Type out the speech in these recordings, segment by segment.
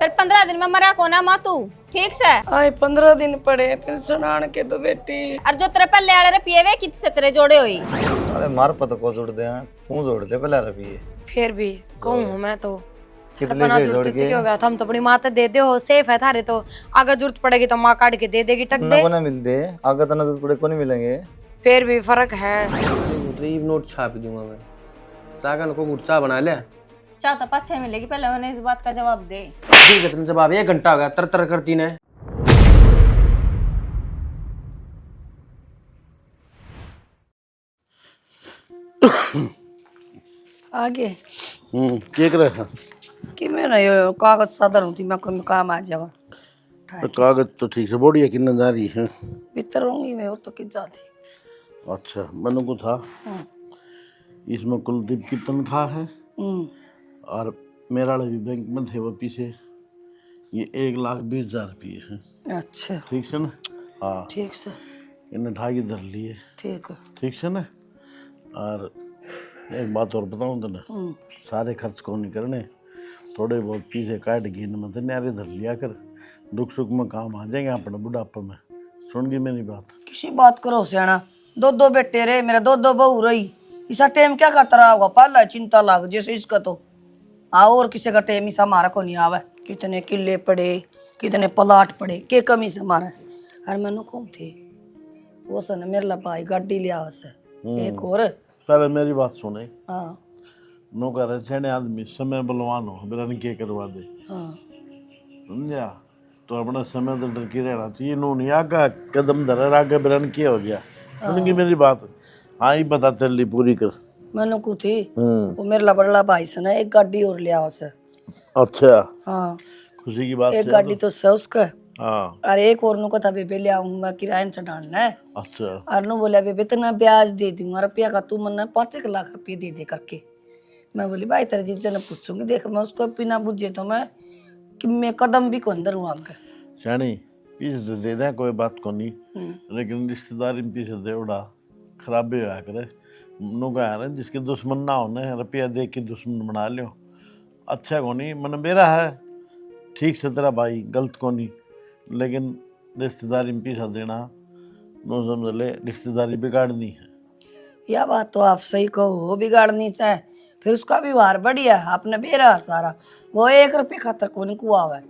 फिर 15 दिन में मरा कोना माँ तू ठीक से। आए 15 दिन पड़े फिर सुनान के तो बेटी। और जो तेरे पल्ले वाले रुपये वे कित से तेरे जोड़े हुई। अरे मार पता को जोड़ दे तू जोड़ दे पहले रुपये। फिर भी कहूँ मैं तो कितने के जोड़ के हो गया। हम तो अपनी माँ दे दे हो सेफ है थारे तो। अगर जरूरत पड़ेगी तो माँ काट के दे देगी टक दे। को ना मिल दे आगे तो नजर पड़े को नहीं मिलेंगे। फिर भी फर्क है। गरीब नोट छाप दूंगा मैं ताकन को गुस्सा बना ले। चाह तो 5-6 मिलेगी पहले मैंने इस बात का जवाब दे। ठीक है तुम जवाब 1 घंटा हो गया तर तर करती ने। आगे क्या कर रहा कि मैं ना यो कागज सादर हूँ थी मैं कोई काम आ जाएगा। तो कागज तो ठीक से बोर्ड या किन्ना जा रही है। भीतर होंगी मैं और तो किस जाती। अच्छा मैंने को था इसमें कुलदीप की तनख्वाह है और मेरा वाले भी बैंक में थे वो पीछे ये 1,20,000 रुपये है। अच्छा ठीक से ना। हाँ ठीक से इन्हें ढाई धर लिए। ठीक है। ठीक से ना। और एक बात और बताऊँ तो ना सारे खर्च को नहीं करने थोड़े बहुत पीछे काट के मतलब न्यारे धर लिया कर दुख सुख में काम आ जाएंगे अपने बुढ़ापे में। सुन गई मेरी बात। किसी बात करो सियाना 2-2 बेटे रे मेरा 2-2 बहू रही इसा टाइम क्या खाता रहा होगा पहला चिंता लाग जैसे इसका तो आओ और किसी का टाइम इसा हमारा को नहीं आवा। कितने किले पड़े कितने प्लाट पड़े के कमी से हमारा। और मैंने कौन थी वो सन मेरे ला भाई गाड़ी लिया से एक और। पहले मेरी बात सुने। हाँ नो कह रहे छेड़े आदमी समय बलवान हो मेरा नहीं के करवा दे। हाँ समझा तो अपना समय तो डर के रहना चाहिए। नो नहीं आगा कदम धरे आगे बिरन क्या हो गया। सुनेंगी मेरी बात। हाँ ही बता तेरे लिए पूरी कर। मैंने को थी वो मेरे ला बड़ा भाई सन एक गाड़ी और लिया से। अच्छा हाँ खुशी की बात एक है गाड़ी तो से उसका। हाँ और एक और नु को था बेबे ले आऊँ मैं किराए से डालना है। अच्छा और नु बोला बेबे इतना ब्याज दे दूंगा रुपया का तू मन्ना 5 लाख रुपये दे दे करके। मैं बोली भाई तेरे जीजा ने पूछूंगी देख मैं उसको बिना बुझे तो मैं कि मैं कदम भी को अंदर हूँ आगे। शानी पीछे से दे दे कोई बात को नहीं लेकिन रिश्तेदारी में पीछे से उड़ा खराबी होया करे। नो कह रहे जिसके दुश्मन ना होने रुपया दे के दुश्मन बना लियो अच्छा को नहीं मन मेरा है ठीक से तेरा भाई गलत को नहीं लेकिन रिश्तेदारी में पीछा देना नो समझ ले रिश्तेदारी बिगाड़नी है। यह बात तो आप सही कहो बिगाड़नी चाहे फिर उसका व्यवहार बढ़िया है अपने बेरा सारा वो 1 रुपये खातर को नहीं कुआ हुआ है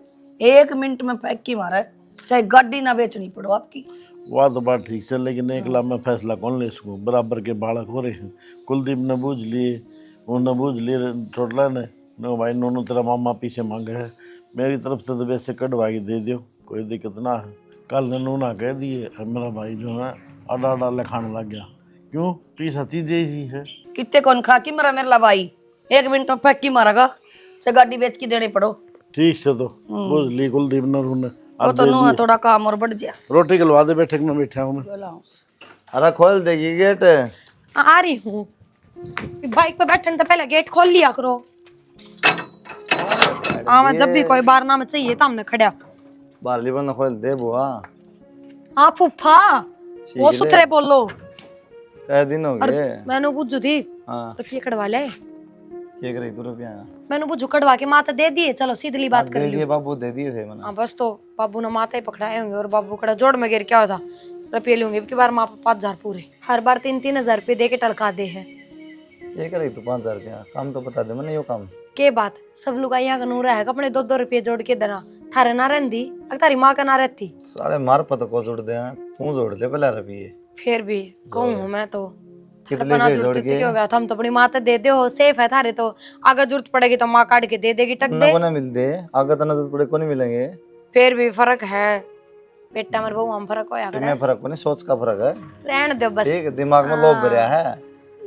1 मिनट में फेंक की मारा है चाहे गाड़ी ना बेचनी पड़ो आपकी। वह तो बात ठीक है लेकिन 1 लाख में फैसला कौन ले इसको बराबर के बालक हो रहे हैं। कुलदीप ने बूझ लिए वो न बूझ लिए छोटला ने नो भाई नोनू तेरा मामा पीछे मांगे है मेरी तरफ से तो वैसे कटवा के दे दो कोई दिक्कत ना है। कल ने नूना कह दिए मेरा भाई जो है अडा अडा खाने लग गया क्यों पीछा चीजें ही है। कितने कौन खा की मरा मेरा भाई 1 मिनट में फेंक की मारेगा चाहे गाड़ी बेच के देनी पड़ो। ठीक से तो बूझ ली कुलदीप ने रूने वो तो नुआ थोड़ा काम और बढ़ गया। रोटी खिलवा दे बैठक में बैठा हूँ मैं। अरे खोल देगी गेट। आ रही हूँ बाइक पे बैठने तो पहले गेट खोल लिया करो। हाँ मैं जब भी कोई बारना में चाहिए तो हमने खड़ा बारली बंद खोल दे बुआ। हाँ फूफा वो सुथरे बोलो। कई दिन हो गए मैंने पूछू थी हाँ रुपये कटवा ले क्या करे तू रुपया मैंने पूछू कटवा के माता दे दिए चलो सीधली बात कर दे ली। दिए बाबू दे दिए थे मैंने। हाँ बस तो बाबू ने माता ही पकड़ाए होंगे और बाबू कड़ा जोड़ में गिर क्या होता रुपये लूंगे की बार माँ 5,000 पूरे हर बार 3-3 हज़ार रुपये दे के टलका दे है। ये करे तू 5,000 रुपया काम तो बता दे मैंने यो काम के बात सब लोग यहाँ का नूरा है अपने 2-2 रुपये जोड़ के देना थारे ना रहती अगर तारी माँ का ना रहती। सारे मार पता को जोड़ दे तू जोड़ दे पहले रुपये। फिर भी कहूँ मैं तो कितने के जोड़ के हो गया हम तो अपनी माँ दे दे हो सेफ है थारे तो अगर जरूरत पड़ेगी तो माँ काट के दे देगी टक दे। को ना मिल दे आगे तो नजर पड़े को नहीं मिलेंगे। फिर भी फर्क है बेटा मेरे बहू हम फर्क होया तुम्हें फर्क को नहीं सोच का फर्क है। रहने दो बस ठीक दिमाग में लोभ भरा है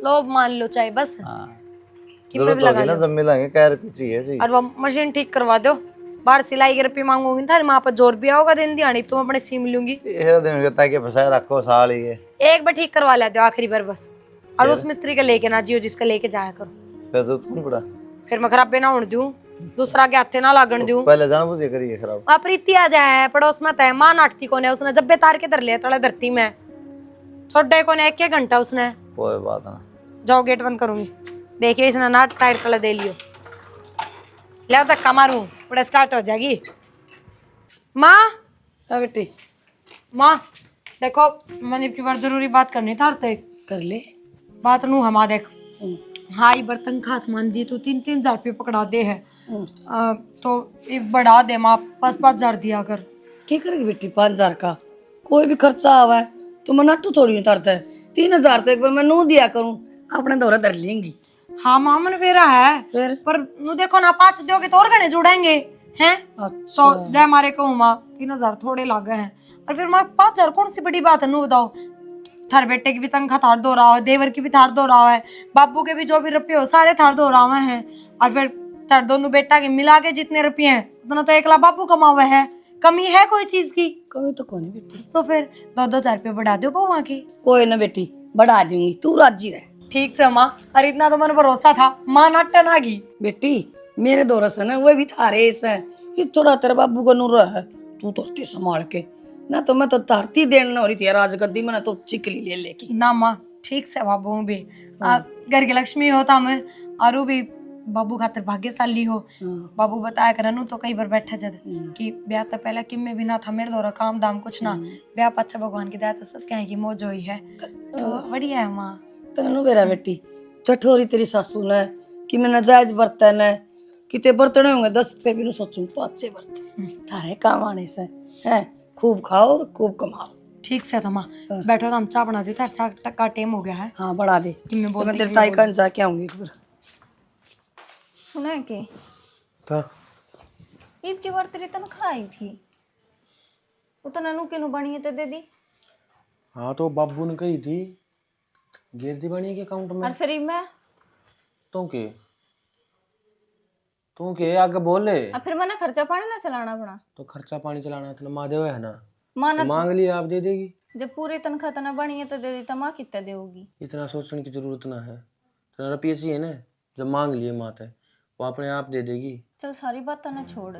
लोभ मान लो चाहे बस जरूरत होगी ना जब मिलेंगे क्या रुपये चाहिए और वो मशीन ठीक करवा दो बाहर सिलाई के रुपये मांगोगी थारी माँ पर जोर भी आओगा दिन दिहाड़ी तुम अपने सिम लूंगी दिन ताकि फंसाए रखो साल ही एक बार ठीक करवा लेते हो आखिरी बार बस और उस मिस्त्री का लेके ना जियो जिसका लेके जाया करो फिर तो तुम पड़ा फिर मैं खराबे ना होने दूं दूसरा के हाथे ना लागण दूं पहले जान बुझे करिए खराब। आप प्रीति आ जाए पड़ोस में तय मां नाटती को ने उसने जब बेतार के धर लिया तले धरती में छोटे को ने 1 घंटा उसने कोई बात ना जाओ गेट बंद करूंगी देखिए इसने ना टायर तले दे लियो ले धक्का मारूं बड़ा स्टार्ट हो जाएगी। माँ हाँ बेटी माँ देखो, मैंने एक बार जरूरी बात करनी था तो कर ले। बात नू हमा देख। हम्म, हाँ ये बर्तन खात मान दी तो 3-3 हजार रुपये पकड़ा दे है। हम्म। तो ये बढ़ा दे माँ, 5-5 हजार दिया कर। क्या करेगी बेटी 5,000 का? कोई भी खर्चा आवा है तो मैं नाटू थोड़ी उतारता है। 3,000 तो एक बार मैं नू दिया करूँ, अपने दौरा धर लेंगी। हाँ माँ मन बेरा है, फिर पर नू देखो ना 5 दोगे तो और घने जुड़ेंगे हैं। अच्छा तो जय मारे कहूँ माँ 3,000 थोड़े लागे हैं। और फिर माँ 5,000 कौन सी बड़ी बात है नू बताओ। थार बेटे की भी तनख्वाह थार दो रहा है, देवर की भी थार दो रहा है, बाबू के भी जो भी रुपये हो सारे थार दो रहा हैं। और फिर थार दोनों बेटा के मिला के जितने रुपये हैं उतना तो 1 लाख बाबू कमावे है। कमी है कोई चीज की? कभी तो कौन बेटी। तो फिर 2-2 हजार रुपये बढ़ा दो बउआ की। कोई ना बेटी बढ़ा दूंगी, तू राजी रह। ठीक से माँ, और इतना तो मन भरोसा था, माँ नाटन आ गई। बेटी मेरे दौरा से ना वो भी थारे ऐसा है कि थोड़ा तेरे बाबू का नूर है, तू तो संभाल के ना। तो मैं तो धरती देने हो रही थी राजगद्दी में ना, तो चिकली ले लेके ना माँ ठीक से बाबू भी घर की लक्ष्मी होता मैं और भी बाबू खातिर भाग्यशाली हो। बाबू बताया करनु तो कई बार बैठे जद कि ब्याह तो पहले किम में भी ना था मेरे दौरा काम दाम कुछ ना, ब्याह अच्छा भगवान की दया तो सब कहें की मौज हुई है। तो बढ़िया है माँ। तेनू मेरा बेटी चठोरी तेरी सासू ने कि मैं नाजायज बर्तन है कितने बर्तन होंगे 10 फिर भी सोचूं तो अच्छे बर्तन थारे काम आने से हैं। खूब खाओ और खूब कमाओ। ठीक से तो माँ बैठो तो हम चाय बना देते, अच्छा टक्का टाइम हो गया है। हाँ बढ़ा दे, मैं तो बोलती मैं तेरे ताई कन जाके आऊंगी एक बार। सुना है कि था ईद की बार तेरी तनख्वाह आई थी, उतना नू के नू बनी है ते दे दी। हाँ तो बाबू ने कही थी गिर दी बनी के अकाउंट में। और फिर मैं तू के आगे बोले। अब फिर मैंने खर्चा पानी ना चलाना पड़ा। तो खर्चा पानी चलाना तो माँ देवे है ना, माना तो मांग लिया आप दे देगी। जब पूरी तनख्वाह तना बनी है तो दे दी, तो माँ कितना देगी? इतना सोचने की जरूरत ना है, तो रुपये चाहिए ना, जब मांग लिए माँ है वो अपने आप दे देगी। चल सारी बात ना छोड़,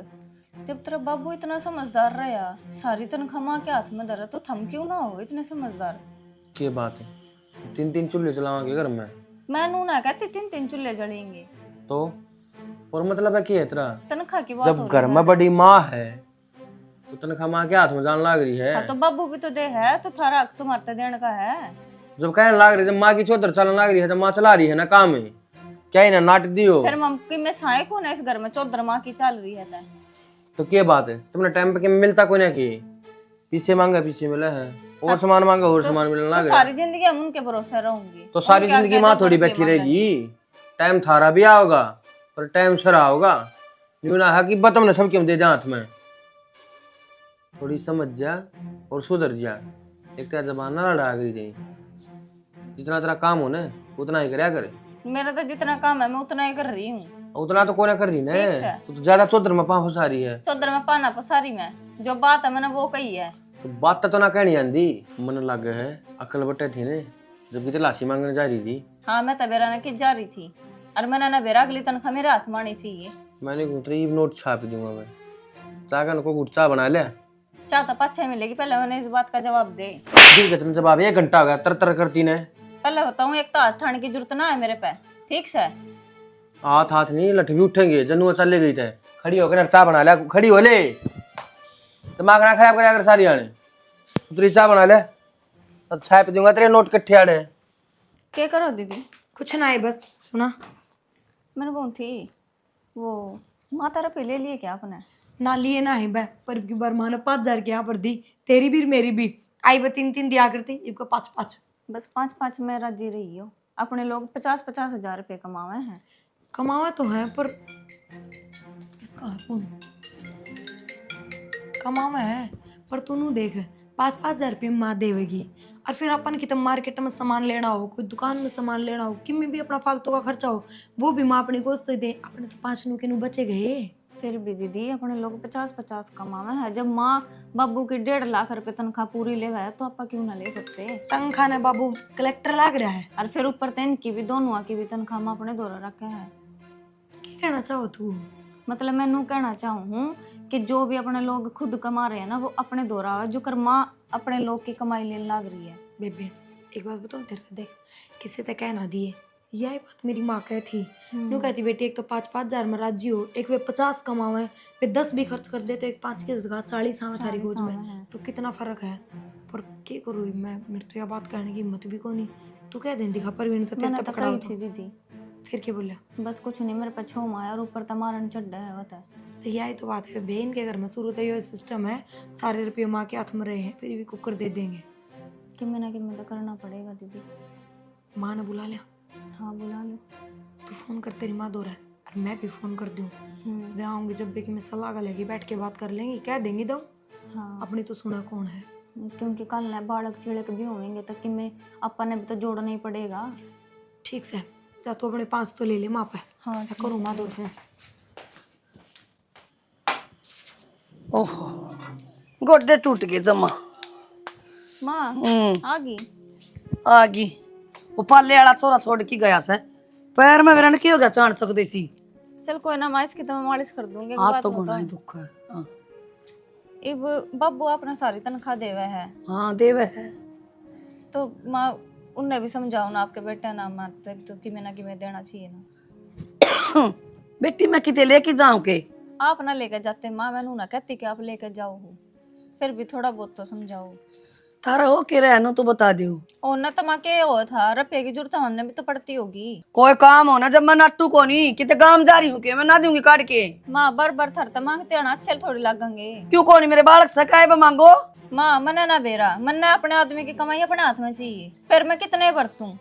जब तेरा बाबू इतना समझदार रहा, सारी तनख्वाह माँ के हाथ में धरा, तो थम क्यों ना हो इतने समझदार? क्या बात है, 3-3 चूल्हे चलावांगे घर में। मैं नू ना कहती 3-3 चूल्हे जलेंगे। तो और मतलब है क्या तेरा? तनख्वाह की बात जब हो घर रही में है। बड़ी माँ है तो तनख्वाह माँ के हाथ में जान लाग रही है। हाँ तो बाबू भी तो दे है, तो थारा हक तुम्हारे देने का है। जब कहने लाग रही है, जब माँ की चौधर चलने लाग रही है तो माँ चला रही है ना काम है, क्या ही ना नाट दियो। फिर मम्मी में साय कौन है इस घर में? चौधर माँ की चल रही है तय। तो क्या बात है, तुमने टाइम पे क्या मिलता कोई ना की, पीछे मांगा पीछे मिला है, और सामान मांगा और सामान मिलने तो लगा। सारी जिंदगी हम उनके भरोसे रहूंगी। तो सारी जिंदगी माँ थोड़ी बैठी रहेगी, टाइम थारा भी आओगा पर टाइम सरा होगा। यूं ना है कि बतम ने सब क्यों दे हाथ में, थोड़ी समझ जा और सुधर जा। एक तो जमाना लड़ा गई जाए, जितना तेरा काम हो ना उतना ही करया करे। मेरा तो जितना काम है मैं उतना ही कर रही हूँ। उतना तो कोई ना कर रही ना, ठीक है। तो ज्यादा चौधर में पाँव फंसा रही है। चौधर में पाना पसारी में जो बात है मैंने वो कही है। तो बात तो ना कहनी आंदी, मन लग है अकल बटे थी ने जब तलाशी मांगने जा रही थी। हाँ मैं तबेरा ने की जा रही थी, और मैंने ना बेरा अगली तनख्वाह मेरे हाथ में आनी चाहिए। मैंने उतरी नोट छाप दूंगा मैं, चाकन को गुटचा बना लिया। चाह तो 5-6 मिलेगी, पहले मैंने इस बात का जवाब दे। ठीक है तुम जवाब 1 घंटा हो गया तर तर करती ने। पहले बताऊँ, एक तो हाथ ठाने की जरूरत ना है मेरे पे, ठीक से? हाथ हाथ नहीं लठ भी उठेंगे, जनुआ चले गई थे, खड़ी होकर चाय बना लिया, खड़ी हो ले, दिमाग ना खराब कर सारी आने, उतरी चाय बना ले, अब छाप दूंगा तेरे नोट कट्ठे आड़े। क्या करो दीदी? कुछ ना है बस सुना, मैंने कौन थी वो माता रुपये ले लिए क्या आपने? ना लिए ना है बे, पर की बार माने 5 हजार की यहाँ पर दी, तेरी भी मेरी भी आई बे 3-3 दिया करती, इनको 5-5। बस 5-5 में राजी रही हो। अपने लोग 50-50 हजार रुपये कमावे हैं। कमावा तो है पर किसका है कौन कमावा है, पर तू देख 5-5 हजार रुपये माँ देवेगी, और फिर अपन की तब मार्केट में सामान लेना हो, कोई दुकान में सामान लेना हो, कि में भी अपना फालतू का खर्चा हो, वो भी माँ अपनी गोश्त दे, अपने तो 5 नू के नू बचे गए। फिर भी दीदी अपने लोग 50-50 कमावे हैं। जब माँ बाबू की 1.5 लाख रुपए तनख्वाह पूरी ले गए तो आपा क्यों ना ले सकते? तनख्वाह ने बाबू कलेक्टर लाग रहा है। और फिर ऊपर तो इनकी भी दोनों की भी तनख्वाह माँ अपने द्वारा रखा है। क्या कहना चाहो तू? मतलब मैं नू कहना चाहूँ कि जो भी अपने लोग खुद कमा रहे हैं ना, वो अपने द्वारा है, जो कर माँ अपने लोग की कमाई लेने लग रही है। बेबे एक बात बताओ तेरे को, देख किसी ते कह ना दिए यही बात मेरी माँ कही थी। यूँ कहती बेटी एक तो 5,000 में राजी हो, एक वे 50 कमावे, वे 10 भी खर्च कर दे तो एक 5 की जगह 40 आवे थारी गोद में, तो कितना फर्क है। पर क्या करूँ मैं, मेरे तो यह बात कहने की हिम्मत भी को नहीं। तू कह दें दिखा परवीन तो तेरे मैंने तो तो पकड़ा कही था। थी दीदी, फिर क्या बोला? बस कुछ नहीं, मेरे पे छो आया और ऊपर तमारन चढ़ा है होता है। तो यही तो बात है, बहन के घर में शुरू तो ये सिस्टम है, सारे रुपये माँ के हाथ में रहे हैं, फिर भी कुकर दे देंगे। कि मैं तो करना पड़ेगा दीदी। माँ ने बुला लिया? हाँ बुला लो। तू फोन कर, तेरी माँ दो रहा है और मैं भी फोन कर दूँ। वे आऊंगी जब भी कि मैं सलाह का लेगी, बैठ के बात कर लेंगे, कह देंगी दो। हाँ अपनी तो सुना कौन है। क्योंकि कल ना बालक चिड़क भी होंगे तो कि मैं अपन ने भी तो जोड़ना ही पड़ेगा। ठीक से जा, तू अपने 5 तो ले ले माँ पे। हाँ मैं करूँ माँ दो फोन। ओहो गोड्डे टूट गए जमा। माँ आ गई। आ गई। वो पाले वाला छोरा छोड़ के गया से, पैर में विरन की हो गया चाण चक देसी। चल कोई ना माँ, इसकी तो मैं मालिश कर दूंगी। एक हाथ बात तो बताओ, गुना ही दुख है। हाँ। इब बाबू अपना सारी तनख्वाह देवे है, हाँ देवे है। तो माँ उन्हें भी समझाओ ना, आपके बेटे ना मारते तो कि मैं देना चाहिए ना। बेटी मैं किते लेके जाऊं के? आप ना लेकर जाते माँ, मैं ना कहती कि आप लेकर जाओ हो, फिर भी थोड़ा बहुत तो समझाओ। थारा हो के रहनो तो बता दियो। और ना तो माँ के हो था रुपये की जरूरत हमने भी तो पड़ती होगी। कोई काम हो ना, जब मैं नाटू को नहीं किते काम जा रही हूँ के मैं ना दूंगी काट के। माँ बर थर तो मांगते हैं ना, अच्छे थोड़ी लगेंगे। क्यों को नहीं मेरे बालक सकाए बे मांगो। माँ मने ना बेरा, मन्ने अपने आदमी की कमाई अपने हाथ में चाहिए, फिर मैं कितने बरतूं।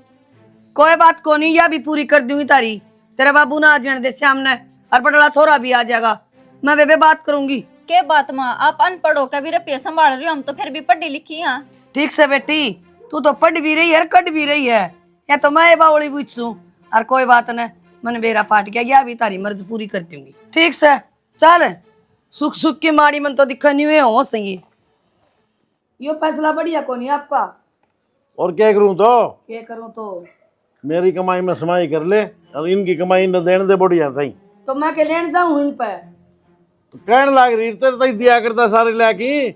कोई बात को नहीं, या भी पूरी कर दूंगी तारी। तेरे बाबू ना आ जाने दे सामने, और पटला छोरा भी आ जाएगा, मैं बेबे बात करूंगी। के बात माँ, आप अनपढ़ हो के भी रुपये संभाल रही हो, हम तो फिर भी पढ़ी लिखी हैं। ठीक से बेटी, तू तो पढ़ भी रही है कट भी रही है, या तो मैं बावली पूछूं। और कोई बात न, मन बेरा पाट गया, या भी तारी मर्ज पूरी कर दूंगी। ठीक से चल, सुख सुख की माड़ी मन तो दिखा नहीं हुए हो सही। यो फैसला बढ़िया को नहीं आपका। और क्या करूं तो? क्या करूं तो? मेरी कमाई में समाई कर ले और इनकी कमाई न देने दे बढ़िया सही। तो मैं के लेन जाऊं इन पे? तो कहने लाग रही तेरे तक दिया करता सारे लाकी।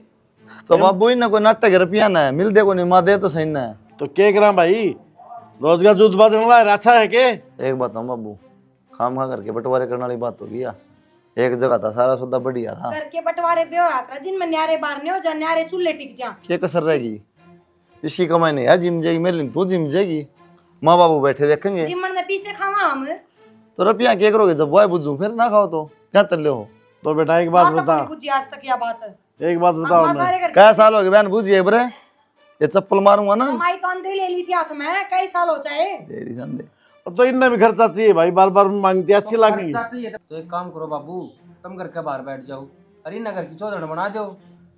तो बाबू इन कोई नाटक रुपया ना है, मिल दे को नहीं माँ दे तो सही ना है। तो क्या करा भाई, रोजगार जो उत्पादन वाला अच्छा है के? एक बात हम बाबू, खाम खा करके बंटवारे करने वाली बात हो गई। एक जगह था सारा सौदा बढ़िया था, करके बंटवारे पे होया कर, जिनमें न्यारे बार नहीं हो जा, न्यारे चूल्हे टिक जा। क्या कसर रहेगी? इसकी कमाई नहीं है, जिम जाएगी मेरे लिए, तू जिम जाएगी, माँ बाबू बैठे देखेंगे। जिमन ने पीसे खावा हम। तो रुपया क्या करोगे जब वो बुझू, फिर ना खाओ तो क्या तल्ले हो? तो बेटा एक बात बता, पूछी आज तक यह बात है। एक बात बताओ माँ मैं, सारे घर क्या साल हो गए बहन बुझिए बरे, ये चप्पल मारूंगा ना। कमाई तो अंधे ले ली थी हाथ में, कई साल हो जाए। तेरी संदे तो इनने भी खर्चा चाहिए भाई, बार बार मांगती अच्छी लगेगी। तो एक काम करो बाबू, तुम घर के बाहर बैठ जाओ, अरे नगर की चौधरी बना दो,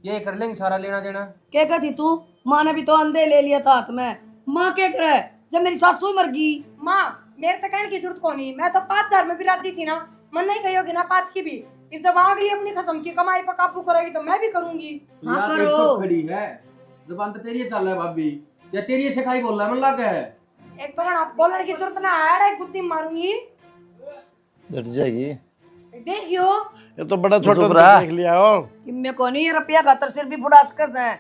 ये कर लेंगे सारा लेना देना। क्या कहती तू? माँ ने भी तो अंधे ले लिया था हाथ में। माँ क्या करे जब मेरी सासू ही मर गई। माँ मेरे तो कहने की जरूरत को नहीं, मैं तो 5,000 में भी राजी थी ना, मन नहीं कही होगी ना 5 की भी। फिर जब आ गई अपनी कसम की कमाई पर काबू करेगी तो मैं भी करूंगी। हाँ यार करो। एक तो खड़ी है, जुबान तो तेरी चल रहा है भाभी, या तेरी सिखाई बोल रहा है, मन लगा है। एक तो आप बोलने की जरूरत ना है, गुत्ती मारूंगी डट जाएगी। देखियो। ये तो बड़ा छोटा चुप रहा। देख लिया। और इनमें को नहीं रुपया खातर सिर भी फुड़ा सकस है।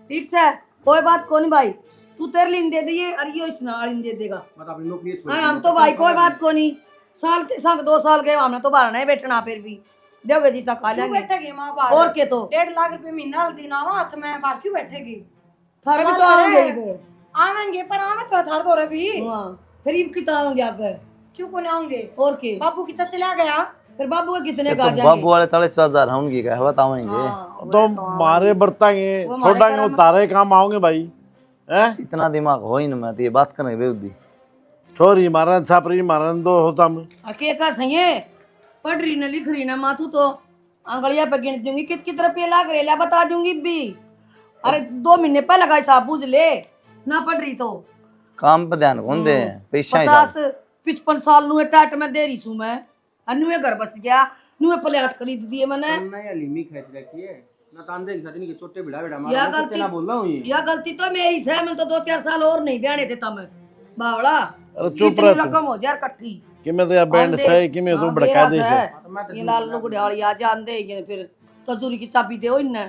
ठीक से कोई बात को नहीं भाई, तू तेरे लिए दे दिए और ये इस नाल दे देगा। मतलब अपनी नौकरी छोड़ हाँ हम तो भाई कोई बात को नहीं, साल के साथ 2 साल के हमने तो बाहर नहीं बैठना, फिर भी दोगे जी सा खा क्यों लेंगे। बैठेगी माँ बाहर? और के तो 1.5 लाख रुपए महीना दिन आवा हाथ में, बाहर क्यों बैठेगी? थारे भी तो आएंगे ही वो। आवेंगे पर आवे तो थार तो रवि। हाँ फिर इनकी तो आएंगे आगे। क्यों को नहीं आएंगे? और के बाबू की तो चला गया। फिर बाबू के कितने ये का तो जाएंगे? बाबू वाले 40,000 हम की कह बताएंगे। हाँ, तो मारे बरतांगे वो हमारे छोड़ांगे, कर्म- उतारे काम आओगे भाई हैं? इतना दिमाग हो ही ना, मैं तो ये बात करने बेउदी। छोरी मारन छापरी मारन दो होता मैं। अके का सही है, पढ़ रही न लिख रही ना माथू तो आंगलिया पे गिन दूंगी कित रुपये लाग रहे ला बता दूंगी भी। अरे 2 महीने पहले का हिसाब बुझ ले, ना पढ़ रही तो काम पे ध्यान कौन दे, पैसा 50-55 साल नुए टाट में दे रही हूँ मैं, और नुए घर बस गया, नुए प्लेट खरीद दिए मैंने। तुमने ये लीमी खेच रखी है ना, तांदे के साथ इनके छोटे बिड़ा बिड़ा या मार, गलती ना बोल रहा हूँ ये। या गलती तो मेरी है, मैं तो 2-4 साल और नहीं ब्याने थे तब बावड़ा। अरे चुप इतनी रह तू, रकम हो जा इकट्ठी। कि मैं तो यार बैंड आंदे- सही कि मैं तो हाँ, भड़का मेरा दे से। तो मैं तो ये लाल लोग डाली आ जान देंगे, फिर तजूरी की चाबी दे इन्ने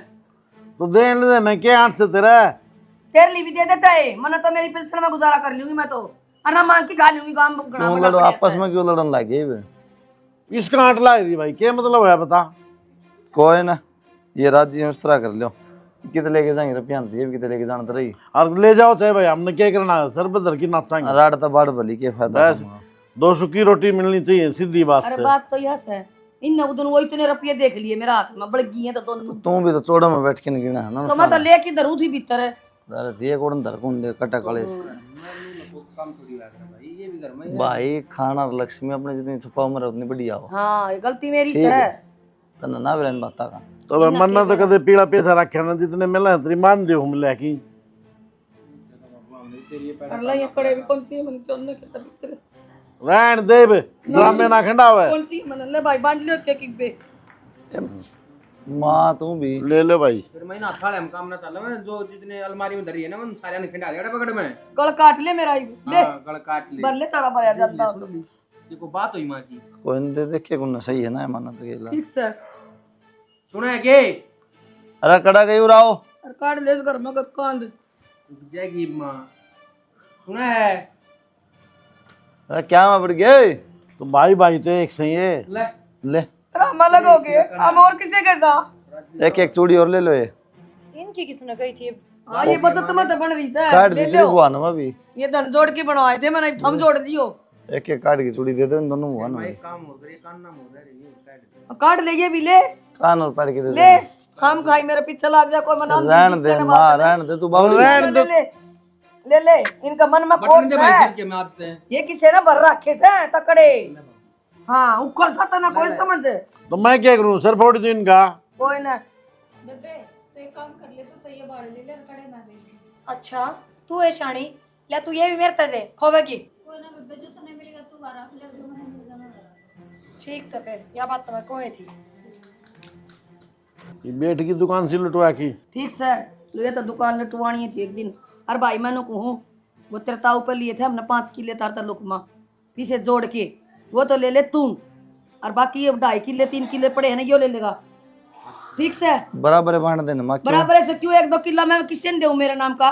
तो देन दे मैं क्या आठ से तेरा। तेरे लिए भी दे दे चाहे, मना तो मेरी पेंशन में गुजारा कर लूंगी मैं तो। अरे मांग के खा लूंगी काम पकड़ा क्यों लड़ो आपस में, क्यों लड़न लगे बे? इसका आंट ला रही भाई, क्या मतलब है बता? कोई ना, ये राज्य इस तरह कर लो, कितने लेके जाएंगे रुपया आती है, कितने लेके जाना तो रही। और ले जाओ चाहे भाई, हमने क्या करना है, सर बदर की नाचाएंगे। राड तो बाढ़ भली के फायदा। बस 2 सूखी रोटी मिलनी चाहिए, सीधी बात अरे से। बात तो यह है, इन उधर वो इतने रुपये देख लिए मेरे हाथ में, बड़ गई है तो दोनों। तू भी तो चौड़ा में बैठ के नहीं गिना है ना। तो मैं तो लेके धरू थी भीतर है। अरे दिए कोड़न धर कौन दे कटा कले भाई, खाना और लक्ष्मी अपने जितनी छुपा उम्र उतनी बढ़िया हो। हाँ ये गलती मेरी ठीक है। है तना ना बिरन बाता का तो भाई मन्ना तो कदे पीला पैसा रखे ना, जितने मिला तेरी मान दे हम लेकी। अल्लाह ये कड़े भी कौन सी मन सोने के तब रहन दे बे, ड्रामे ना खंडावे। कौन सी मन ले भाई बांट लियो के पे माँ तू भी ले ले भाई। फिर मैं ना थाले हम काम ना चला मैं, जो जितने अलमारी में धरी है ना उन सारे ने खिंडा दिया पकड़ में। गल काट ले मेरा ही ले हाँ, गल काट ले। भर ले तारा भरा जाता। देखो बात हुई माँ की, कोई नहीं दे देखे कुन सही है ना माना तो गेला। ठीक से सुना है के अरे कड़ा गई उराओ और काट ले इस घर में कांद। जाएगी माँ, सुना है? अरे क्या मैं बढ़ गए तो भाई भाई तो एक सही है। ले ले हम अलग हो गए, हम और किसे के साथ। एक एक चूड़ी और ले लो ये इनकी किसने कही थी? हाँ ये बचत में तो बन रही है, काट ले दी लो। बुआ ना अभी ये धन जोड़ के बनवाए थे मैंने, हम जोड़ दियो। एक एक काट की चूड़ी दे दो इन दोनों बुआ ना। भाई काम हो गया, कान ना हो गया। काट ले ये भी ले कान और पाड़ के दे ले। हम खाई मेरे पीछे लग जा कोई मना रहन दे माँ, रहन दे तू बाबू। ले ले ले ले इनका मन में बटन कोट दे भाई है। सिर के में आते हैं। ये किसे ना भर रखे से तकड़े। हाँ उखल सा ना कोई समझ तो मैं क्या करूं, सर फोड़ दूं इनका। कोई ना। बेबे तो एक काम कर ले, तो ये बाड़ ले ले और कड़े ना दे दे। अच्छा तू है शानी, ले तू ये भी मेरे पे दे खोवे की। कोई ना बेबे, जो तने मिलेगा तू बारा ले, जो मैंने मिल जाना। ठीक से फिर यह बात तो मैं कोई थी। ये बेट की दुकान से लुटवा की। ठीक से ये तो दुकान लटवानी थी एक दिन। अरे भाई मैंने कहूँ वो तेरे ताऊ पे लिए थे हमने 5 किले तारता लुकमा पीछे जोड़ के, वो तो ले ले तू, और बाकी ये 2.5 किले 3 किले पड़े हैं ना, यो ले लेगा। ठीक से बराबर बांट देना माँ। क्यों बराबर से क्यों 1-2 किला मैं किससे दूं मेरे नाम का?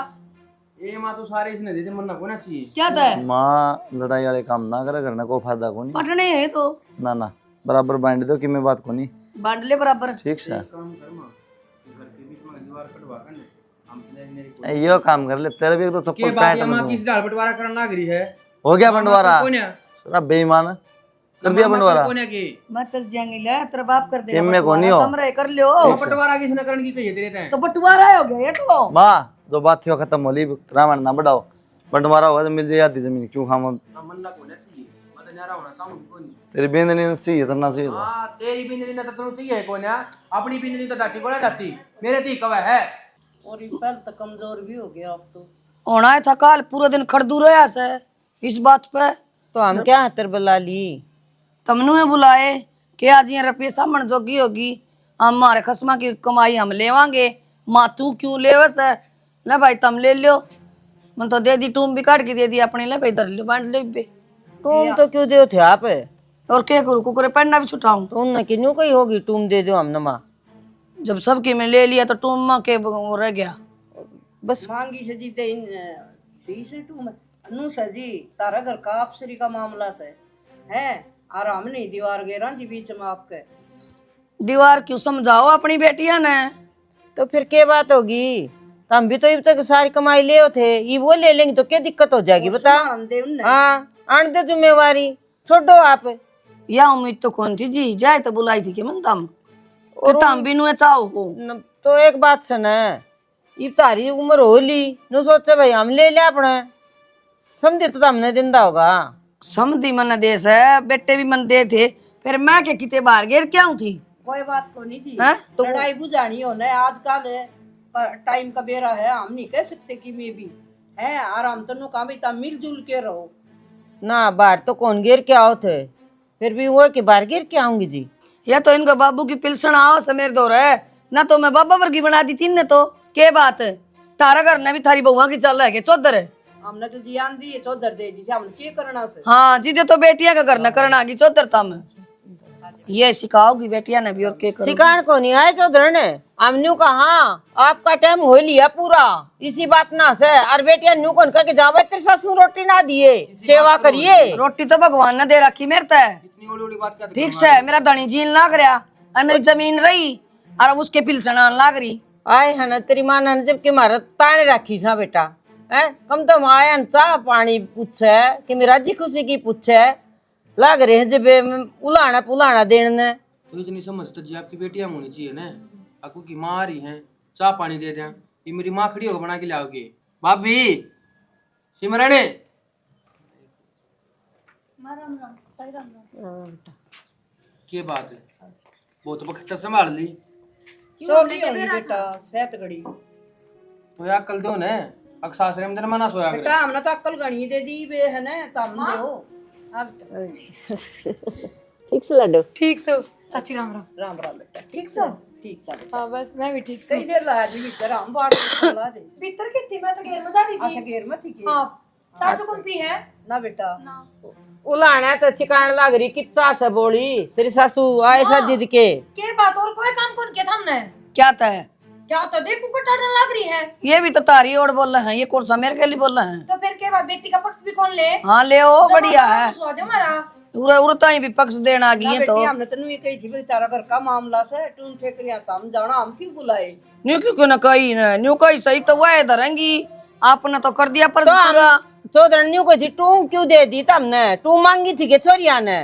ये माँ तो सारे इसने दे दे, मन्ना को ना चाहिए। क्या था माँ लड़ाई वाले काम ना करे, करने को फायदा को नहीं। पटने है तो ना ना बराबर बांट दो कि मैं बात को नहीं। बांट ले बराबर। ठीक से काम कर माँ, घर के बीच में दीवार कटवा कर ले, हम मेरी यो काम कर ले, तेरे भी एक तो के चप्पल बात पैंट ये में माँ दूं। किस डाल बंटवारा करना लग रही है। हो गया बंटवारा? कौन है? सारा बेईमान कर दिया बंटवारा। कौन है की? मैं चल जाएंगे ले, तेरा बाप कर देगा। इनमें कौन ही हो? कमरे कर लियो। बंटवारा किसने करने की कही है तेरे तो बंटवारा हो गया ये तो। माँ जो बात थी वो खत्म होली, रामायण ना बढ़ाओ। बंटवारा होगा तो मिल जाए आधी जमीन, क्यों खाम? मन्ना को ना चाहिए, मैं तो न्यारा होना काम कोई नहीं। तेरी बेंदनी चाहिए तो ना चाहिए। हाँ तेरी बिंदनी ना तो तुम चाहिए कौन है? अपनी बिंदनी तो डाटी को ना जाती, मेरे थी कवा है। और पहले तो कमजोर भी हो गया अब तो। होना है था काल पूरा दिन खड़दू रहा से इस बात पे। तो हम क्या हतर बुला ली? तमनु में बुलाए कि आज ये रुपये सामन जोगी होगी, हमारे खसमा की कमाई हम लेवांगे। माँ तू क्यों लेवस है? ले भाई तुम ले लो। मन तो दे दी, टूम भी काट के दे दी अपनी। ले भाई धर लो बांट ले बे। तुम तो क्यों दे थे आप? और क्या करूँ, कुकुरे पढ़ना भी छुटाऊं। तुमने किन्नू कही होगी तुम दे दो हम नमा। जब सबके में ले लिया तो टूम माँ के वो रह गया। बस मांगी सजी दे इन तीसरी टू में अनु सजी तारा घर का आपसरी का मामला से है, आराम नहीं दीवार गेरा जी बीच में आपके। दीवार क्यों समझाओ अपनी बेटिया ने। तो फिर क्या बात होगी? तो हम भी तो अब तक सारी कमाई ले थे, ये वो ले लेंगे तो क्या दिक्कत हो जाएगी बता? संभाल दे उन्हें। हाँ आन दे जिम्मेवारी, छोड़ो आप। या उम्मीद तो कौन थी जी, जाए तो बुलाई थी कि मन तम तम भी नुए चाहो हो। तो एक बात सुन, ये तारी उम्र हो ली नु सोचे भाई हम ले ले अपने, समझे तो हमने जिंदा होगा। समझी मन देश है, बेटे भी मन दे थे, फिर मैं के किते बाहर गेर क्या थी। कोई बात को नहीं थी, हैं? तो लड़ाई बुझानी हो ना आजकल है, पर टाइम का बेरा है, हम नहीं कह सकते कि मैं भी है आराम तो काम भी तब मिलजुल के रहो ना। बाहर तो कौन गिर के आओ थे, फिर भी वो कि बाहर गिर के आऊंगी जी। या तो इनका बाबू की पिलसन आओ समेर दो रहे ना, तो मैं बाबा वर्गी बना दी थी ने। तो के बात तारा घर ने भी थारी बहुआ की चल है चौधर है। हमने तो जियान दी चौधर दे दी थी, हमने क्या करना से। हाँ जिदे तो बेटिया का घर न करना की चौधर था मैं। ये सिखाओगी बेटिया ने भी और के करो। सिखान को नहीं आए चौधर ने हमने कहा आपका टाइम हो लिया पूरा इसी बात ना से और बेटिया न्यू कौन कह के जावे तेरे ससुर रोटी ना दिए सेवा करिए। रोटी तो भगवान ने दे रखी मेरे ते, ठीक से मेरा धनी जीन लाग रहा और मेरी जमीन रही और उसके पिलसन आन लाग रही। आए है ना तेरी माँ ने जबकि मारा ताने रखी सा बेटा है कम तो आया चाह पानी पूछे कि मेरा जी खुशी की पूछे लग रहे जब उलाना पुलाना देने तो इतनी समझ तो जी आपकी बेटियां होनी चाहिए ना। आपको की माँ आ रही है चाह पानी दे दें, ये मेरी माँ खड़ी होकर बना के लाओगे। भाभी सिमरन क्या बात है, बहुत बखत संभाल ली सोगी होगी बेटा सेहत घड़ी। तो यार कल दो ने अक्सासरे में मना सोया बेटा हमने तो अक्ल गणी दे दी बे है ना तम दो। ठीक से लड्डू ठीक से चाची राम राम। राम राम बेटा ठीक से ठीक सा बेटा। हाँ बस मैं भी ठीक से। सही देर ला जी भीतर हम बात चला दे। भीतर की थी मैं तो घेर में जा रही अच्छा थी। घेर में थी के हाँ चाचू कौन पी है ना बेटा उलाना तो चिकान लग रही किच्चा से बोली तेरी सासू आए सा जिद के बात और कोई काम कौन किया था हमने क्या तय क्या तो देखो कटाने लग रही है ये भी तो तारी ओर बोल रहे हैं, ये कौन सा मेरे के लिए बोल रहे हैं। तो फिर के बाद बेटी का पक्ष भी कौन ले हाँ ले ओ बढ़िया है, स्वाद हमारा उड़ता ही भी पक्ष देना की ना है तो बेटी हमने तनु ये कही थी भाई तारा घर का मामला से टून ठेकरिया तम जाना हम क्यों बुलाए। न्यू क्यों न कही न न्यू कही सही तो वह धरेंगी आपने तो कर दिया पर पूरा। चौधर न्यू को थी टू क्यों दे दी तुमने टू मांगी थी के छोरिया ने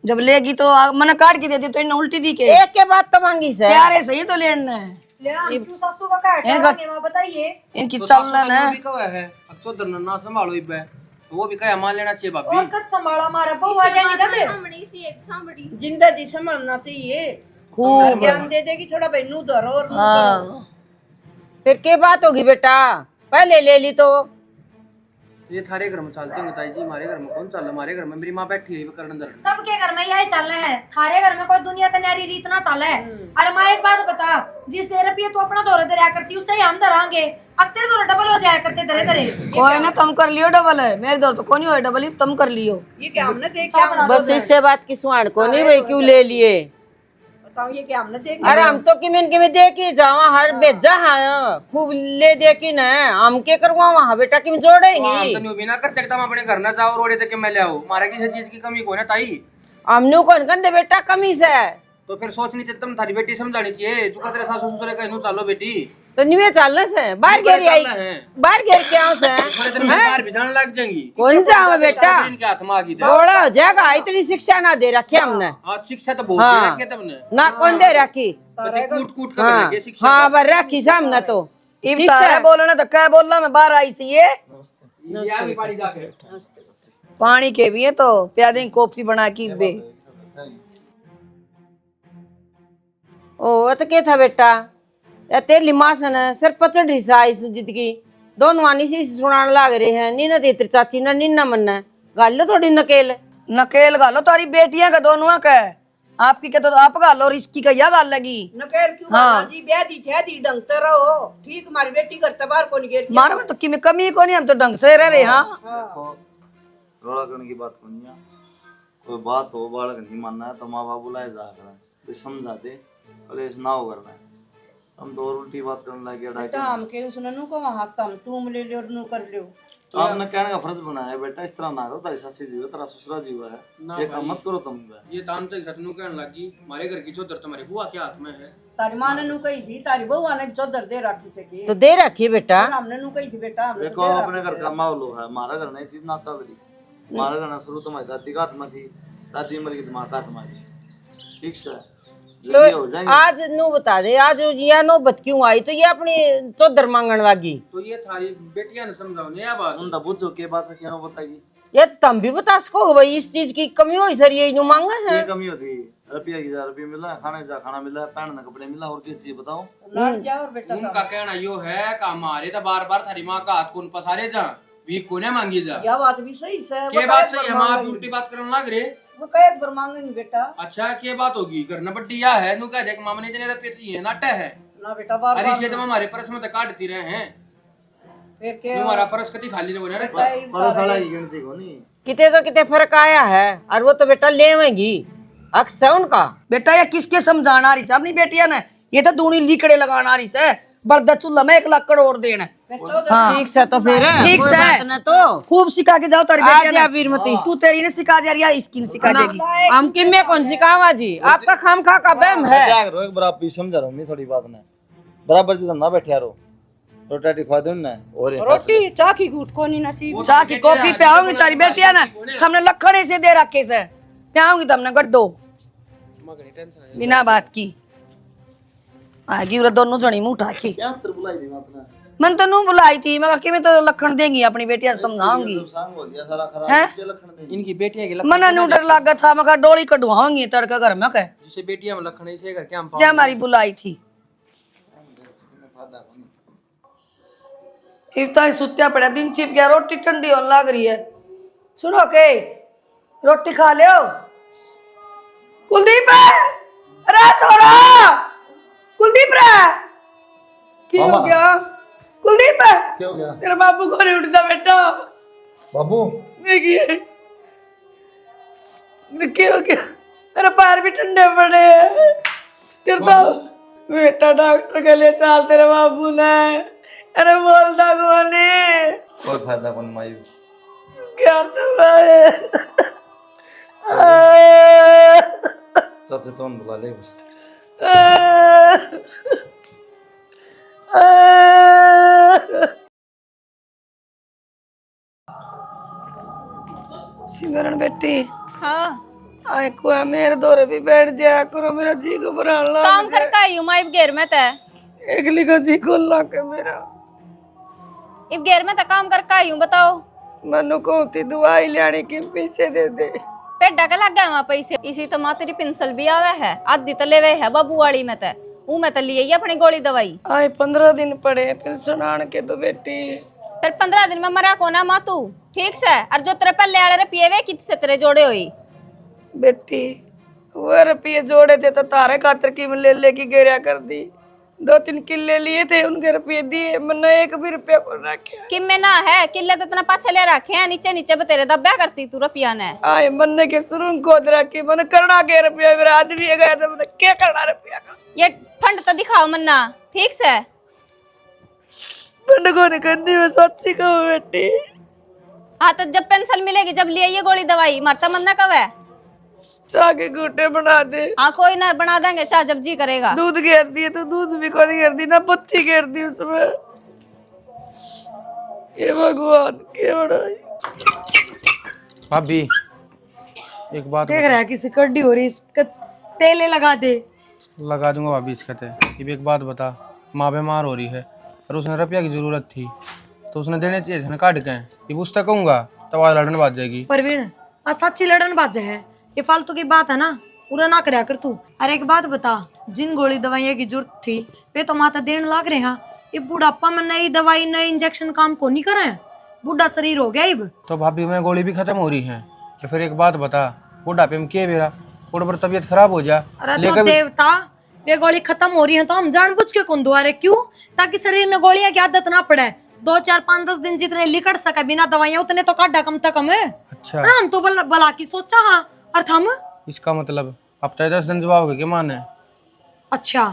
जब लेगी तो मैंने काट के दे दी तो इन्हें उल्टी दी के एक के बाद तो मांगी से प्यार है सही तो लेना है ले हम क्यों सासू का क्या इनका- है मां बताइए। इनकी तो चलन है। भी कवा है अब तो दरना ना संभालो इबे तो वो भी कहे मान लेना चाहिए और भाभी। कद संभाला हमारा बहू आ जाएगी तब जिंदा जी संभलना चाहिए खूब ज्ञान दे देगी थोड़ा भाई नू धरो और नू करो। हाँ फिर के बात होगी बेटा पहले ले ली तो ये थारे घर में चलते हैं ताई जी, हमारे घर में कौन चल रहा? हमारे घर में मेरी माँ बैठी है करण अंदर। सबके घर में यही चल रहा है थारे घर में कोई दुनिया तैयारी रीत ना चल है। अरे माँ एक बात बता जिस रुपये तू अपना दौरे दे करती उसे ही हम धरांगे अब तेरे दौरे डबल हो जाया करते धरे धरे। कोई ना तुम कर लियो डबल है मेरे दौर तो कौन ही हो डबल ही तुम कर लियो। ये क्या हमने देखा बस इससे बात की सुहान को नहीं भाई क्यों ले लिए बताओ ये क्या हमने देखा। अरे हम तो किमिन दे के जावा हर बेजा है खूब ले दे की न हम के करवा वहाँ बेटा किम हम जोड़ेंगी तो न्यू बिना करते एकदम अपने घर ना जाओ रोड़े तक मैं ले आओ मारा किसी चीज की कमी को ना ताई। हमने कौन कंदे बेटा कमी से तो फिर सोचनी चाहिए तुम थारी बेटी समझानी चाहिए चुका तेरे सासू ससुर का इन्हों चालो बेटी तो निवे चलने से बाहर घेर आई बाहर घेर के आओ से थोड़े दिन में बाहर भी जाने लग जाएंगी। कौन जाओ बेटा इनके हाथ में आ गई था थोड़ा हो जाएगा इतनी शिक्षा ना दे रखी हमने आज शिक्षा तो बहुत हाँ। दे रखी है तुमने ना कौन दे रखी कूट कूट कर हाँ लगे शिक्षा। हाँ बर रखी सामने तो इब ठीक तारे है। बोलना तो क्या बोलना मैं बाहर आई सी ये ये आ भी पानी जाके पानी के भी है तो प्यादे की कॉफी बना की बे। ओ तो क्या था बेटा या तेरी माँ से न सिर पचड़ हिस्सा इस जिंदगी दोनों वानी सी सुनाने लग रहे हैं नीना तेरी चाची ना नीना मन्ना गल थोड़ी नकेल नकेल गालो तारी बेटियां का दोनों का है आपकी के तो आप गालो और इसकी का यह गाल लगी नकेल क्यों हाँ। जी ब्याह दी थे दी डंगते रहो ठीक हमारी बेटी घर तबार को नहीं घेर मारो में तो कि में कमी को नहीं हम तो ढंग से रह रहे हाँ। रोड़ा करने की बात को नहीं है। कोई बात हो बालक नहीं मानना है तो माँ बाप बुलाए जा कर तो समझा दे कलेश ना हो करना है। हम तो और उल्टी बात करने लगे बेटा हम के उसने नू को वहां तम तुम ले लियो और नू कर लियो। तो आपने कहने का फर्ज बनाया है बेटा इस तरह ना करो तारी सासी जीव है तेरा ससुरा जीव है ये काम मत करो तुम भी। ये तान तक सतनू कहने लगी हमारे घर की चौधर तुम्हारी बुआ के हाथ में है। तारी माँ ने नू कही थी तारी बहू ने चौधर दे रखी सके तो दे रखी बेटा और हमने नू कही थी बेटा हमने देखो अपने घर का माहौल है हमारा घर नहीं चीज ना चल रही हमारा घर ना शुरू तो हमारी दादी का हाथ में थी दादी मर गई तो माँ का हाथ में आई ठीक से तो ये हो जाएंगे। आज नु बता दे आज ये नौबत क्यों आई तो ये अपनी चौधर मांगने लगी तो ये थारी बेटियां ने समझाओ ने बात उन तो पूछो के बात है क्या बताएगी ये तो तुम भी बता सको भाई इस चीज की कमी हुई सर ये नु मांगा है ये कमी होती रुपया की 1000 रुपया मिला खाने जा खाना मिला पहनने का कपड़े मिला और किस चीज बताओ लड़ जाओ और बेटा उनका कहना यो है कि हमारे तो बार बार थारी माँ का हाथ कौन पसारे जा भी कोने मांगी जा यह बात भी सही है के बात सही हम आप उल्टी बात करने लग रहे। वो कई बार मांगेंगे बेटा अच्छा के बात होगी घर न बड्डी या है नु कह दे मामा ने इतने रुपये चाहिए नाटा है ना बेटा बार अरे बार ये तो हमारे परस में तो काटती रहे हैं फिर के तुम्हारा परस कति खाली नहीं बना रखा पर साला की गिनती को नहीं किते तो किते फर्क आया है और वो तो बेटा लेवेंगी अक्स है उनका। बेटा ये किसके समझाना रही से अपनी बेटिया ने? ये तो दूनी लीकड़े लगाना रही से, बड़दा चूल्हा में 1 लाख करोड़ देना। हाँ ठीक से तो फिर ठीक कोई से बात ना तो खूब सिखा के जाओ तारी आ बेटिया जा ने। वीरमती। तू तेरी ने सिखा जा रही है, इसकी ने सिखा देगी। हम किम में कौन सिखावा जी, आपका खाम खा का बहम है। क्या करो एक बराबर भी समझा रहा हूँ मैं थोड़ी बात ने बराबर जी ना बैठे रहो रोटी खवा दो ना और ये रोटी चाह की घूट को नहीं नसीब। चाह की कॉफी पियाऊंगी तारी बेटिया ने, हमने लखन से दे रखे से पियाऊंगी तुमने गड्ढो बिना बात की आगी उरे दोनों जनी मुंह उठा के। क्या तर बुलाई थी बात ने मन तो नू बुलाई थी, मैं कि मैं तो लखन देंगी अपनी बेटिया समझाऊंगी सांग हो गया सारा खराब हैं? के लखन दे इनकी बेटियां के मना नू डर लगा था, मैं कहा डोली कढवाऊंगी तड़का घर में कह जिसे बेटियां में लखन ऐसे करके हम जे हमारी बुलाई थी। इतना सुत्या पड़ा दिन छिप गया, रोटी ठंडी होने लग रही है। सुनो के रोटी खा लियो। कुलदीप अरे छोरा कुलदीप रे क्या हो मामा। गया? कुलदीप क्या हो गया तेरा बाबू को नहीं उठता बेटा। बाबू देखिए क्या हो गया, मेरे पैर भी ठंडे पड़े हैं। तेरे तो बेटा डॉक्टर के लिए चल, तेरे बाबू ने अरे बोलता कौन है? कोई फायदा कौन मायू क्या तो चाचे तो बुला ले बस सिमरन बेटी हाँ आए को मेरे दौरे भी बैठ जाया करो, मेरा जी घबराने लग काम करके आई हूँ मैं इब घेर में तय एकली का जी खोल ला के मेरा इब घेर में तय काम करके आई हूँ। बताओ मनु को थी दवाई लाने के पीछे दे दे। पेट ढका लग गया वहाँ पैसे, इसी तो माँ तेरी पेंसिल भी आवे है, आधी तो लेवे है बाबू वाली में तय वो मैं तो लिए अपनी गोली दवाई। आए 15 दिन पड़े फिर सुनान के तो बेटी फिर 15 दिन में मरा को ना माँ तू ठीक से, और जो तेरे पहले आले रुपये वे कितने तेरे जोड़े हुई बेटी वो रुपये जोड़े थे तो तारे खातर की ले लेके गिरिया कर दी। 2-3 किले लिए थे उनके रुपये दिए, मैंने 1 भी रुपया को रखा। कि में ना है किले तो इतना पाछे ले रखे हैं, नीचे नीचे बतेरे दब्या करती तू रुपया ने। आए मन्ने के सुरुंग खोद रखी, मैंने करना के रुपया मेरा आदमी गया था, मैंने क्या करना रुपया का? ये फंड तो दिखाओ मन्ना ठीक से। फंड को नहीं करती मैं सच्ची कहूँ बेटी। हाँ तो जब पेंसिल मिलेगी जब ले आइए गोली दवाई, मरता मन्ना कब है? चाह के घूटे बना दे। हाँ कोई ना बना देंगे चाह जब जी करेगा। दूध घेर दिए तो दूध भी कोई घेर दी ना पत्ती घेर दी उसमें। ये भगवान के बनाई। भाभी एक बात देख रहा है किसी कड्डी हो रही, इसका तेले लगा दे। लगा दूंगा भाभी इसका ते। अब एक बात बता, माँ बीमार हो रही है और उसने रुपया की जरूरत थी तो उसने देने चाहिए थे ना काट के। ये पूछता कहूंगा तो आज लड़ने बाज जाएगी। परवीन आ सच्ची लड़न बाजे है, ये फालतू की बात है ना, पूरा ना करया कर तू। अरे एक बात बता, जिन गोली दवाइयाँ की जरूरत थी वे तो माता देने लाग रहे हैं। ये बुढ़ापा में नई दवाई नई इंजेक्शन काम को नहीं करे, बुढ़ा शरीर हो गया इब। तो भाभी में गोली भी खत्म हो रही है तो फिर एक बात बता, बुढ़ापे में क्या मेरा थोड़ा पर तबीयत खराब हो जा अरे तो देवता वे गोली खत्म हो रही है तो हम जानबूझ के कौन दुआ रहे, क्यों? ताकि शरीर में गोलियां की आदत ना पड़े। 2, 4, 5, 10 दिन जितने लिकड़ सके बिना दवाइयां उतने तो काटा कम से कम है। अच्छा हम तो भला की सोचा हाँ, और थम इसका मतलब हफ्ता 10 दिन जवाब के माने। अच्छा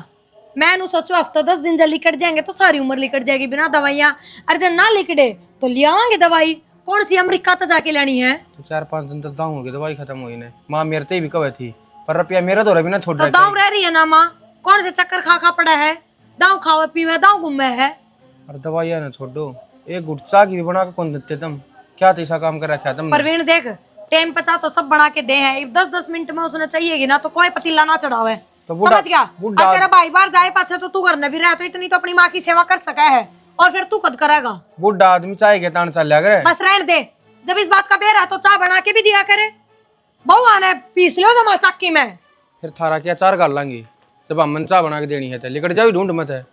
मैं नु सोचो हफ्ता 10 दिन जब लिकट जाएंगे तो सारी उम्र लिकट जाएगी बिना दवाइयां, और जब ना लिकड़े तो ले आवांगे दवाई। कौन सी अमेरिका तो जाके लेनी है? तो 4-5 दिन तक दाऊ होगी दवाई खत्म हुई ने। माँ मेरते भी कवे थी पर रुपया मेरा तो रवि ना छोड़ तो दाऊ रह रही है ना माँ, कौन से चक्कर खा खा पड़ा है? दाऊ खावे पीवे दाऊ घूमे है। और दवाइयाँ ना छोड़ो, एक गुट चाह की भी बना के कौन देते तुम? क्या ऐसा काम कर रखा तुम? परवीन देख टाइम पचा तो सब बना के दे हैं, 10-10 मिनट में उसने चाहिएगी ना तो कोई पतीला ना चढ़ावे। तो बुढ़ा- समझ गया? बुढ़ा- और तेरा भाई बाहर जाए पाछे तो तू घर में भी रहे तो इतनी तो अपनी माँ की सेवा कर सका है, और फिर तू कद करेगा? बुढ़ा आदमी चाय के तान चल करे। बस रहने दे, जब इस बात का बेर है तो चाय बना के भी दिया करे। बहु आने पीस लो जमा चक्की में। फिर थारा क्या 4 गाल लांगी जब हम चाय बना के देनी है तो लिकट जाओ ढूंढ मत है।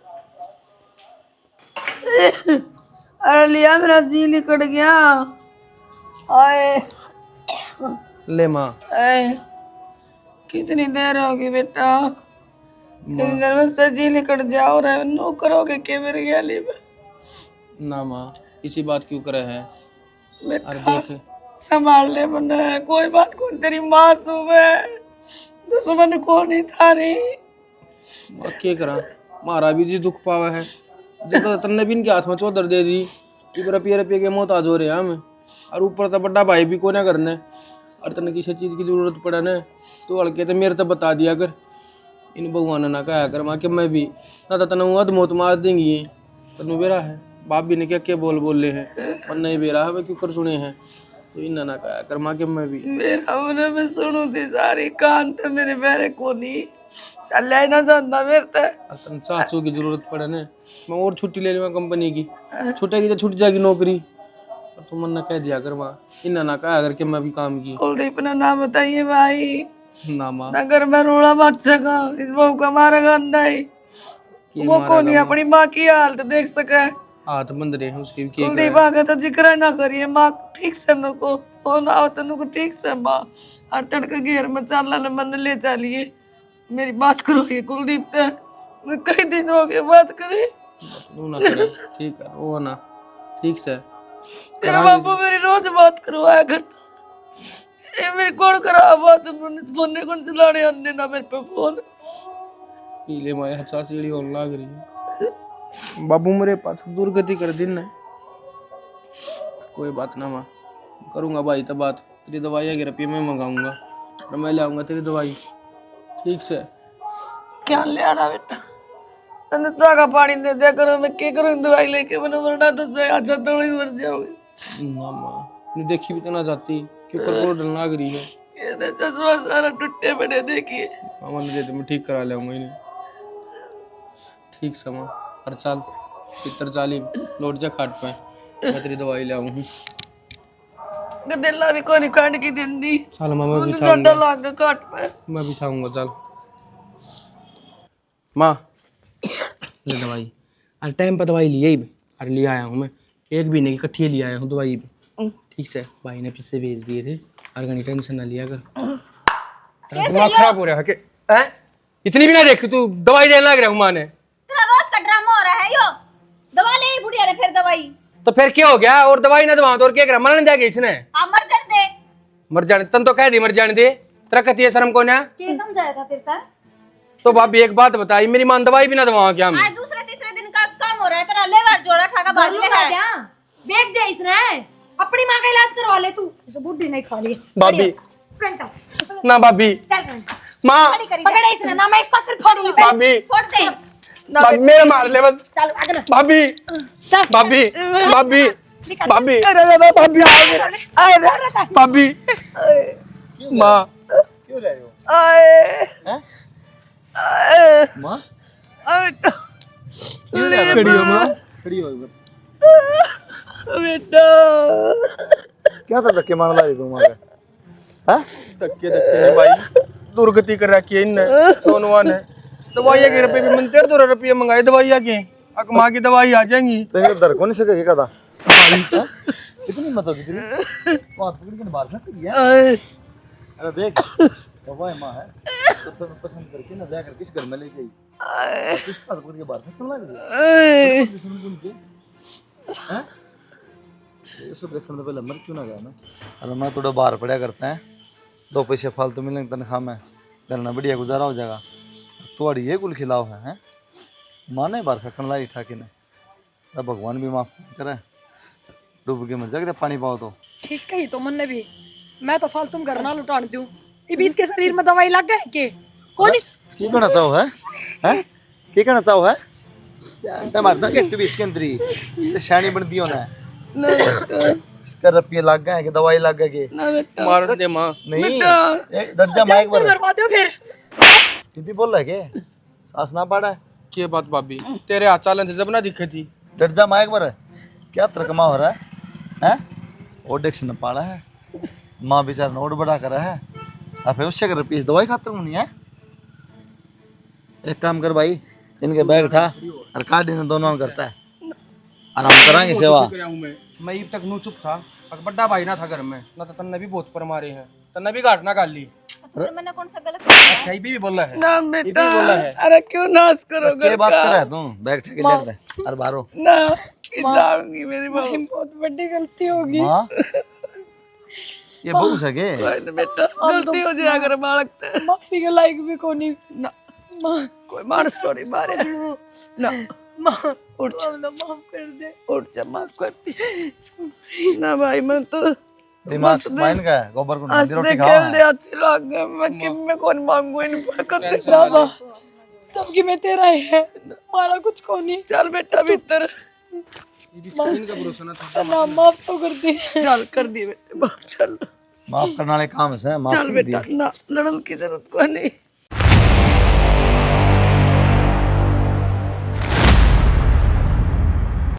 अरे लिया मेरा जी लिकड़ गया। आए ले माँ आए कितनी देर होगी बेटा? घर में से जी लिकड़ जाओ रे, नो करोगे के मेरे गली में? ना माँ इसी बात क्यों करे है? और बेटा देख संभाल ले मना, कोई बात कौन, तेरी मासूम है। दुश्मन को नहीं थारे। माँ क्या करा, मारा भी जी दुख पावा है। जब तन्ने भी इनके हाथ में चौधर दे दी, रुपये रुपये के मोहताज हो रहे हैं हम। और ऊपर तो बड़ा भाई भी को ना करने, और तने किसी चीज की जरूरत पड़े ना तो हल्के तो मेरे तो बता दिया कर। इन भगवान ना कहा कर माँ कि मैं भी ना तो तने अध मौत मार देंगी। तनु बेरा है बाप भी ने क्या क्या बोल बोले हैं, पर नहीं बेरा है क्यों कर सुने हैं, तो इन ना कहा कर माँ कि मैं भी। मेरा उन्हें मैं सुनू थी सारी कान तो मेरे मेरे को नहीं चल जाए ना जानता मेरे तो। तन चाचू की जरूरत पड़े ना मैं और छुट्टी ले लूँगा कंपनी की, छुटेगी तो छूट जाएगी नौकरी। और तुम ना कह दिया कर माँ, इन ना कहा कर कि मैं भी काम की। कुलदीप ने नाम बताइए भाई, ना माँ अगर मैं रोड़ा मत सका इस बहू का मारेगा अंधा ही। वो कौन ही अपनी माँ की हालत देख सके। हाथ बंद रहे हैं उसके भी कुलदीप आगे तो जिक्र ना करिए माँ ठीक से न को हो ना हो तनु को ठीक से माँ और तड़के घेर में चाला ने मन ले चलिए। मेरी बात करो ये कुलदीप तो मैं कई दिन हो गए बात करे। तू ना करे ठीक है वो ना ठीक से तेरा बापू मेरी रोज बात करवाया करता, ये मेरी कौन करा बात फोन कौन चलाने आने ना मेरे पे फोन। पीले माया चाचीड़ी और लाग रही है। बाबू मेरे पास दुर्गति कर दिन है। कोई बात ना माँ, करूँगा भाई तो बात। तेरी दवाई के रुपये मैं मंगाऊंगा और मैं ले आऊँगा तेरी दवाई ठीक से। क्या ले आना बेटा, मैंने चाह का पानी दे दिया करो, मैं क्या करूँ दवाई लेके मैंने मरना तो सही अच्छा थोड़ी मर जाओगे। ना माँ नहीं देखी भी तो ना जाती क्यों कर डल लाग रही है। ये तो चश्मा सारा टूटे पड़े देखिए। मामा ने दे दे मैं ठीक करा ले आऊँगा इन्हें ठीक से माँ। और चाल पितर चाली लौट जा खाट पे, मैं तेरी दवाई ले आऊँ। गदेला भी कोनी काट की दिंदी चल माँ मैं भी जड्डा लाग गया काट पे। मैं भी खाऊंगा चल माँ ले दवाई। और टाइम पर दवाई लिए ही और ले आया हूँ मैं, एक महीने की इकट्ठी ले आया हूँ दवाई ठीक से। भाई ने पैसे भेज दिए थे और कहीं टेंशन ना लिया कर। तेरा दिमाग खराब हो रहा है के हैं? इतनी भी ना देख तू दवाई देने लग रहा हूँ माँ ने। तेरा रोज का ड्रामा हो रहा है यो, दवा ले बुढ़िया रे फिर दवाई। तो फिर क्या हो गया, और दवाई ना दवा तो और क्या करा, मरने देगा इसने। आप मर जाने दे। मर जाने तन तो कह दी मर जाने दे, तेरा कती है शर्म को ना। के समझाया था तेरे का? तो भाभी एक बात बताई, मेरी मां दवाई भी ना दवा क्या मैं। आज दूसरे तीसरे दिन का काम हो रहा है, तेरा लेवर जोड़ा ठाका भाग ले है। क्या बेच दिया इसने, अपनी माँ का इलाज करवा ले तू। इसे बुढ़ी नहीं खा ली भाभी फ्रेंड चल ना भाभी चल माँ पकड़े इसने ना, मैं इसका सिर फोड़ भाभी छोड़ दे। भाभी मेरे मार ले बस चल आगे भाभी चल भाभी भाभी भाभी भाभी माँ क्यों रहे हो हैं? माँ खड़ी हो माँ। खड़ी हो इधर। बेटा क्या था धक्के मार ला रही तुम आगे हैं? धक्के धक्के नहीं भाई, दुर्गति कर रखी है इनने दोनों ने। दवाइयाँ के रुपये भी मनते दो रुपये मंगाए दवाइयाँ के, अब माँ की दवाई आ जाएंगी तो ये दर को नहीं सके क्या था कितनी मत होगी तेरी बात पकड़ के बाहर फेंक दिया। अरे देख दवाई माँ है तो तुम पसंद करके ना जाकर किस घर में लेके आई किस बात पकड़ के बाहर फेंकने लग गया सुन सुन के हैं। ये सब देखने से पहले मर क्यों ना गया ना। अरे मैं थोड़ा बाहर पड़ा करते हैं, 2 पैसे फालतू मिलेंगे तनख्वाह में, करना बढ़िया गुजारा हो जाएगा। तुम्हारी ये कुल खिलाफ है हैं? माँ ने बाहर फेंकने लाई ठाकी ने, अब भगवान भी माफ करे, डूब के मर जाएगा पानी पाओ तो। ठीक है तो मन ने भी, मैं तो फालतू में घर ना लुटान दूं। ये इसके शरीर में दवाई लग गए के कौन की कहना चाहो है हैं? की कहना चाहो है तुम्हारे ना के बीच के अंदर ही ते शानी बन दियो ना इसका रुपये लग गए कि दवाई लग गए के मार दे माँ। नहीं डर जा माइक पर करवा दो फिर। कितनी बोल रहा है के सास ना पाड़ा है क्या बात भाभी, तेरे हाथ चालन से जब ना दिक्कत थी। डर जा माइक पर क्या तरकमा हो रहा है हैं? ओडेक्स न पाला है माँ बेचारा नोट बड़ा कर रहा है, अब उससे कर रुपये दवाई खातर नहीं है। एक काम कर भाई, इनके बैग उठा और काट इन दोनों करता है और हम कराएंगे सेवा। मैं अब तक नू चुप था, बड़ा भाई ना था घर में, ना तो तन्ने भी बहुत पर मारे हैं, तन्ने भी घाट ना काट ली। फिर मैंने कौन सा गलत किया? अच्छा ये भी बोला है ना ये भी बेटा, बोला है। अरे क्यों नाश करोगे क्या बात कर रहा है तू? बैग ठेके ले दे और बाहरो ना जाऊंगी, मेरी बहुत बड़ी गलती होगी। माँ ये बहू सके बेटा गलती हो जाए अगर बालक ते माफी के लायक भी कोनी ना कोई मानस थोड़ी मारे ना उठ जा माफ कर दे। उठ जा माफ कर दी ना भाई मैं तो दिमाग माइन का है गोबर को हंसते रोटी खाओ खेलते अच्छे लग गए मैं कि मैं कौन मांगू इन पर करते बाबा सबकी में तेरा है, हमारा कुछ कोनी। चल बेटा भीतर इनका भरोसा ना था। ना माफ तो कर दे। चल कर दी बेटे चल माफ करने वाले काम है माफ चल कर बेटा दिया। ना लड़न की जरूरत को नहीं।